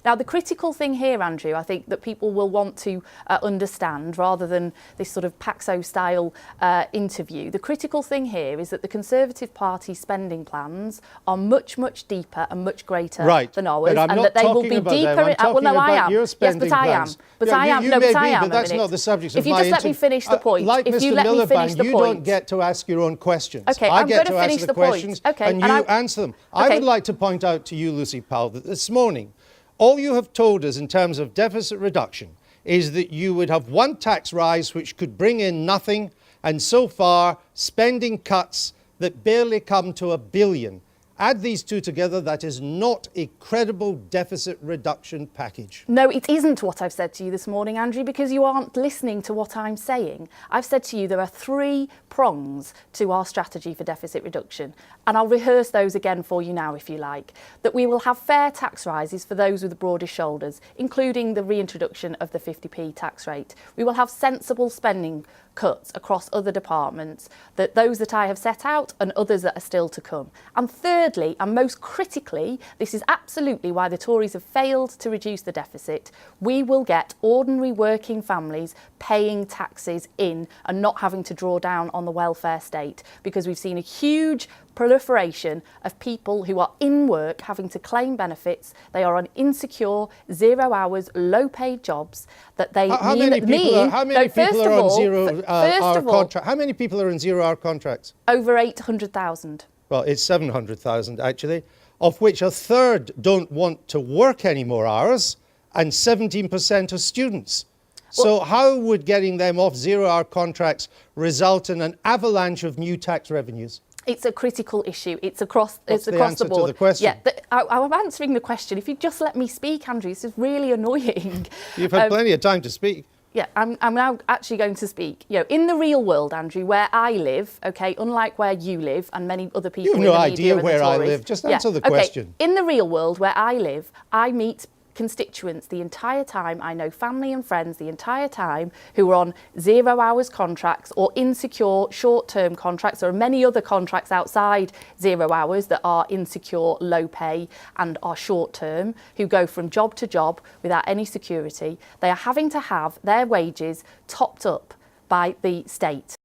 Now, the critical thing here, Andrew, I think that people will want to understand, rather than this sort of Paxo-style interview, the critical thing here is that the Conservative Party spending plans are much, much deeper and much greater than ours, and that they will be deeper. Well, no, I am. Yes, but I am. But I am. No, but I am. But that's not the subject of my interview. If you just let me finish the point. Like if Mr. you let me finish the you point. don't get to ask your own questions. Okay, I I'm get going to to finish ask the questions, point. Okay, and you answer them. I would like to point out to you, Lucy Powell, that this morning, all you have told us in terms of deficit reduction is that you would have one tax rise which could bring in nothing, and so far spending cuts that barely come to $1 billion. Add these two together, that is not a credible deficit reduction package. No, it isn't what I've said to you this morning, Andrew, because you aren't listening to what I'm saying. I've said to you there are 3 prongs to our strategy for deficit reduction, and I'll rehearse those again for you now if you like. That we will have fair tax rises for those with the broadest shoulders, including the reintroduction of the 50p tax rate. We will have sensible spending cuts across other departments, that those that I have set out and others that are still to come. And thirdly, and most critically, this is absolutely why the Tories have failed to reduce the deficit, we will get ordinary working families paying taxes in and not having to draw down on the welfare state, because we've seen a huge proliferation of people who are in work having to claim benefits. They are on insecure, 0 hours, low paid jobs that they How many people are on 0 hour contracts? How many people are in 0 hour contracts? Over 800,000. Well, it's 700,000 actually, of which 1/3 don't want to work any more hours, and 17% are students. So how would getting them off 0 hour contracts result in an avalanche of new tax revenues? It's a critical issue. It's across the board. To the question? Yeah, I'm answering the question. If you just let me speak, Andrew, this is really annoying. You've had plenty of time to speak. Yeah, I'm now actually going to speak. You know, in the real world, Andrew, where I live, okay, unlike where you live and many other people in the media. You have no idea where I live. Just answer the question. In the real world where I live, I meet constituents the entire time. I know family and friends the entire time who are on 0 hours contracts or insecure short-term contracts. There are many other contracts outside 0 hours that are insecure, low pay and are short-term, who go from job to job without any security. They are having to have their wages topped up by the state.